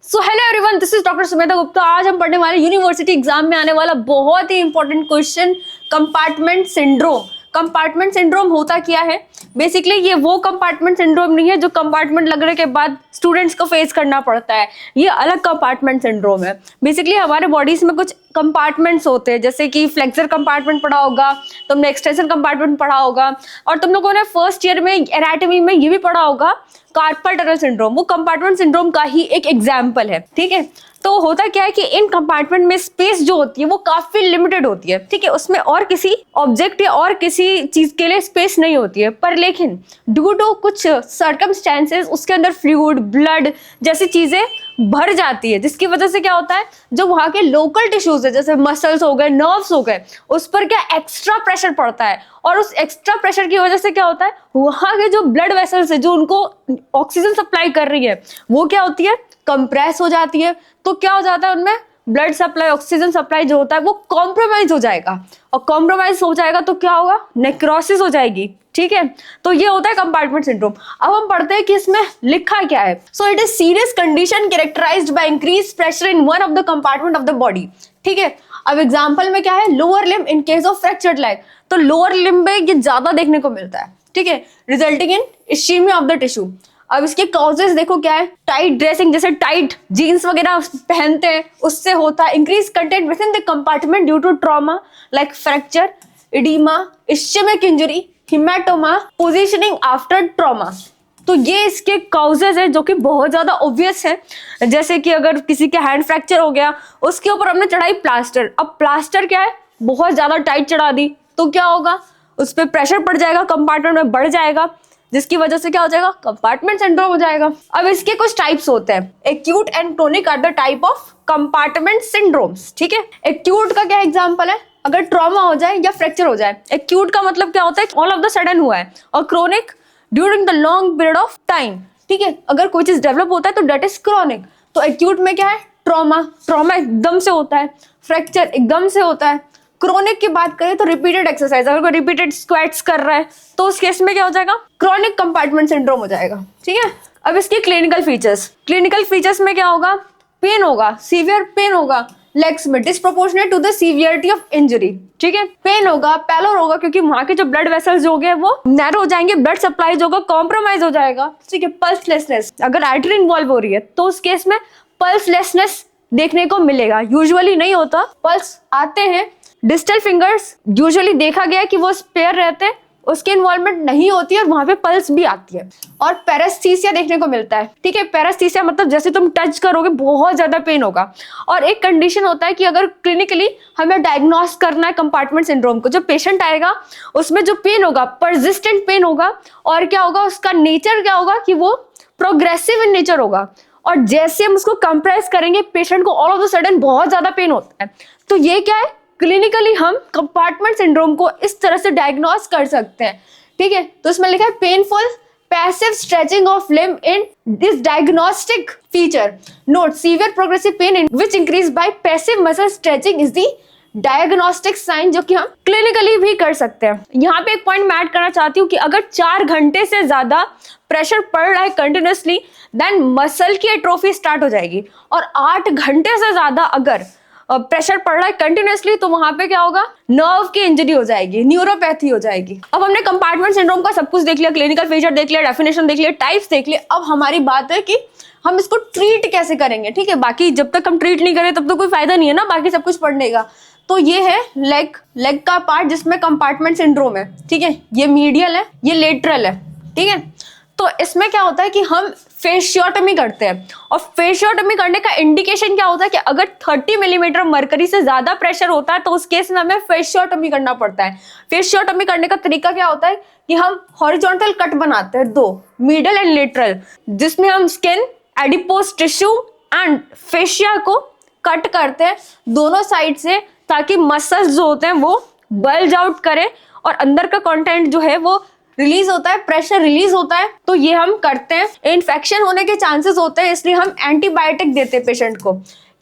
So hello everyone, this is doctor Sumedha Gupta. आज हम पढ़ने वाले यूनिवर्सिटी एग्जाम में आने वाला बहुत ही important question, compartment syndrome. Compartment syndrome होता क्या है? बेसिकली ये वो कंपार्टमेंट सिंड्रोम नहीं है जो कंपार्टमेंट लगने के बाद स्टूडेंट्स को फेस करना पड़ता है। ये अलग कंपार्टमेंट सिंड्रोम है। बेसिकली हमारे बॉडीज में कुछ कंपार्टमेंट्स होते हैं, जैसे कि फ्लेक्सर कंपार्टमेंट पढ़ा होगा, तुमने एक्सटेंशन कंपार्टमेंट पढ़ा होगा, और तुम लोगों ने फर्स्ट ईयर में एनाटॉमी में ये भी पढ़ा होगा कार्पल टनल सिंड्रोम। वो कंपार्टमेंट सिंड्रोम का ही एक एग्जाम्पल है। ठीक है, तो होता क्या है कि इन कंपार्टमेंट में स्पेस जो होती है वो काफी लिमिटेड होती है। ठीक है, उसमें और किसी ऑब्जेक्ट या और किसी चीज के लिए स्पेस नहीं होती है, पर लेकिन ड्यू टू कुछ सर्कमस्टेंसेस उसके अंदर फ्लूइड, ब्लड जैसी चीजें भर जाती है, जिसकी वजह से क्या होता है, जो वहाँ के लोकल टिश्यूज है जैसे मसल्स हो गए, नर्व्स हो गए, उस पर क्या एक्स्ट्रा प्रेशर पड़ता है। और उस एक्स्ट्रा प्रेशर की वजह से क्या होता है, वहाँ के जो ब्लड वेसल्स है जो उनको ऑक्सीजन सप्लाई कर रही है वो क्या होती है, कंप्रेस हो जाती है। तो क्या हो जाता है, उनमें ब्लड सप्लाई, ऑक्सीजन सप्लाई जो होता है वो कॉम्प्रोमाइज हो जाएगा, और कॉम्प्रोमाइज हो जाएगा तो क्या होगा, नेक्रोसिस हो जाएगी। ठीक है, तो ये होता है कंपार्टमेंट सिंड्रोम। अब हम पढ़ते हैं कि इसमें लिखा क्या है। So it is serious condition characterized by increase pressure in one of the compartment of the body. ठीक है, अब एग्जांपल में क्या है, lower limb in case of fractured leg. तो लोअर लिम्ब में ये ज्यादा देखने को मिलता है। ठीक है, resulting in ischemia of the tissue. अब इसके कॉजेस देखो क्या है, टाइट ड्रेसिंग, जैसे टाइट जीन्स वगैरह पहनते हैं उससे होता है। Increase content within the compartment due to trauma like fracture, edema, ischemic injury, hematoma, positioning after trauma. तो ये इसके कॉजेज है जो कि बहुत ज्यादा ऑब्वियस है। जैसे कि अगर किसी के हैंड फ्रैक्चर हो गया, उसके ऊपर हमने चढ़ाई प्लास्टर। अब प्लास्टर क्या है, बहुत ज्यादा टाइट चढ़ा दी तो क्या होगा, उस पर प्रेशर पड़ जाएगा, कंपार्टमेंट में बढ़ जाएगा, जिसकी वजह से क्या हो जाएगा, कंपार्टमेंट सिंड्रोम हो जाएगा। अब इसके कुछ टाइप्स होते हैं। Acute and chronic are the type of compartment syndromes. ठीक है, एक्यूट का क्या एग्जांपल है, अगर ट्रॉमा हो जाए या फ्रैक्चर हो जाए। एक्यूट का मतलब क्या होता है, ऑल ऑफ द सडन हुआ है, और chronic during the long period of time. ठीक है, अगर कोई चीज डेवलप होता है तो डेट इज क्रोनिक। तो एक्यूट में क्या है, ट्रॉमा, ट्रॉमा एकदम से होता है, फ्रैक्चर एकदम से होता है। क्रोनिक की बात करें तो रिपीटेड एक्सरसाइज, अगर कोई रिपीटेड स्क्वाट्स कर रहा है तो उस केस में क्या हो जाएगा, क्रोनिक कंपार्टमेंट सिंड्रोम हो जाएगा। ठीक है, अब इसके क्लिनिकल फीचर्स। क्लिनिकल फीचर्स में क्या होगा, पेन होगा, सीवियर पेन होगा लेग्स में, disproportionate to the severity of injury. ठीक है, पेन होगा, पैलोर होगा, क्योंकि वहां के जो ब्लड वेसल्स जो गए वो नैरो हो जाएंगे, ब्लड सप्लाई जो होगा कॉम्प्रोमाइज हो जाएगा। ठीक है, पल्सलेसनेस, अगर आर्टरी इन्वॉल्व हो रही है तो उस केस में पल्सलेसनेस देखने को मिलेगा। यूजुअली नहीं होता, पल्स आते हैं। डिस्टल फिंगर्स यूजुअली देखा गया कि वो स्पेयर रहते हैं, उसकी इन्वॉल्वमेंट नहीं होती है और वहां पे पल्स भी आती है। और पैरेस्थीसिया देखने को मिलता है। ठीक है, पैरेस्थीसिया मतलब जैसे तुम टच करोगे बहुत ज्यादा पेन होगा। और एक कंडीशन होता है कि अगर क्लिनिकली हमें डायग्नोस करना है कंपार्टमेंट सिंड्रोम को, जो पेशेंट आएगा उसमें जो पेन होगा परसिस्टेंट पेन होगा, और क्या होगा, उसका नेचर क्या होगा कि वो प्रोग्रेसिव इन नेचर होगा। और जैसे हम उसको कंप्रेस करेंगे पेशेंट को ऑल ऑफ द सडन बहुत ज्यादा पेन होता है। तो ये क्या है, क्लिनिकली हम कंपार्टमेंट सिंड्रोम को इस तरह से डायग्नोस कर सकते हैं। ठीक है, तो इसमें लिखा है painful passive stretching of limb in this diagnostic feature. Note, severe progressive pain in which increase by passive muscle stretching is the diagnostic sign, जो कि हम क्लिनिकली भी कर सकते हैं। यहाँ पे एक पॉइंट मैं ऐड करना चाहती हूँ कि अगर 4 घंटे से ज्यादा प्रेशर पड़ रहा है कंटिन्यूसली, देन मसल की एट्रोफी स्टार्ट हो जाएगी। और 8 घंटे से ज्यादा अगर प्रेशर पड़ रहा है कंटिन्यूसली तो वहां पे क्या होगा, नर्व की इंजरी हो जाएगी, न्यूरोपैथी हो जाएगी। अब हमने कंपार्टमेंट सिंड्रोम का सब कुछ देख लिया, क्लिनिकल फीचर देख लिया, डेफिनेशन देख लिया, टाइप्स देख लिया। अब हमारी बात है कि हम इसको ट्रीट कैसे करेंगे। ठीक है, बाकी जब तक हम ट्रीट नहीं करें तब तो कोई फायदा नहीं है ना बाकी सब कुछ पढ़ने का। तो ये है लेग का पार्ट जिसमें कंपार्टमेंट सिंड्रोम है। ठीक है, ये मीडियल है, ये लेटरल है। ठीक है, तो इसमें क्या होता है कि हम फेशियोटमी करते हैं, और फेशियोटमी करने का इंडिकेशन क्या होता है कि अगर 30 मिलीमीटर मरकरी से ज्यादा प्रेशर होता है तो उस केस में हमें फेशियोटमी करना पड़ता है। फेशियोटमी करने का तरीका क्या होता है कि हम हॉरिजॉन्टल कट बनाते हैं, 2, मिडल एंड लेटरल, जिसमें हम skin, adipose tissue and fascia को कट करते हैं दोनों साइड से, ताकि मसल्स जो होते हैं वो बल्ज आउट करें और अंदर का कंटेंट जो है वो रिलीज होता है, प्रेशर रिलीज होता है। तो ये हम करते हैं। इन्फेक्शन होने के चांसेस होते हैं, इसलिए हम एंटीबायोटिक देते हैं पेशेंट को।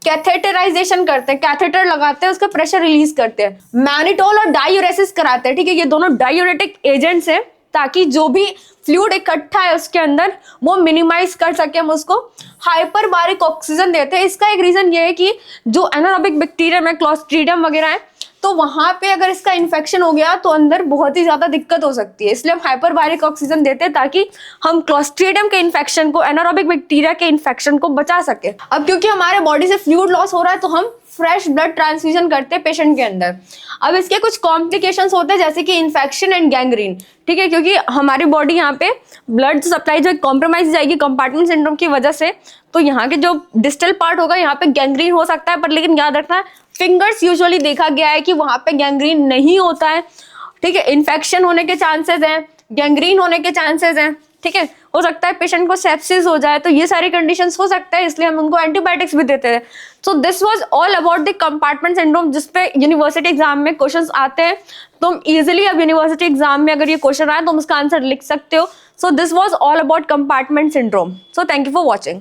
कैथेटराइजेशन करते हैं, कैथेटर लगाते हैं, उसका प्रेशर रिलीज करते हैं। मैनिटोल और डायूरेसिस कराते हैं। ठीक है, ये दोनों डायूरेटिक एजेंट्स हैं ताकि जो भी फ्लूइड इकट्ठा है उसके अंदर वो मिनिमाइज कर सके हम उसको। हाइपरबारिक ऑक्सीजन देते हैं। इसका एक रीजन ये है कि जो एनारोबिक बैक्टीरिया में क्लोस्ट्रीडियम वगैरह है, तो वहां पे अगर इसका इन्फेक्शन हो गया तो अंदर बहुत ही ज्यादा दिक्कत हो सकती है, इसलिए हम हाइपरबारिक ऑक्सीजन देते हैं ताकि हम क्लोस्ट्रीडियम के इन्फेक्शन को, एनारोबिक बैक्टीरिया के इन्फेक्शन को बचा सके। अब क्योंकि हमारे बॉडी से फ्लूइड लॉस हो रहा है तो हम फ्रेश ब्लड ट्रांसफ्यूजन करते हैं पेशेंट के अंदर। अब इसके कुछ कॉम्प्लिकेशंस होते हैं जैसे कि इन्फेक्शन एंड गैंग्रीन, ठीक है, क्योंकि हमारी बॉडी यहाँ पे ब्लड सप्लाई जो कॉम्प्रोमाइज जाएगी कंपार्टमेंट सिंड्रोम की वजह से, तो यहाँ के जो डिस्टल पार्ट होगा यहाँ पे गैंग्रीन हो सकता है, पर लेकिन याद रखना है फिंगर्स यूजुअली देखा गया है कि वहां पे गैंग्रीन नहीं होता है, ठीक है। इन्फेक्शन होने के चांसेस हैं, गैंग्रीन होने के चांसेस हैं, ठीक है। हो सकता है पेशेंट को सेप्सिस हो जाए, तो ये सारी कंडीशंस हो सकता है, इसलिए हम उनको एंटीबायोटिक्स भी देते हैं। So this was all about the compartment syndrome, जिसपे यूनिवर्सिटी एग्जाम में क्वेश्चंस आते हैं। तुम इजीली अब यूनिवर्सिटी एग्जाम में अगर ये क्वेश्चन आए तो तुम उसका आंसर लिख सकते हो। So this was all about compartment syndrome. So thank you for watching.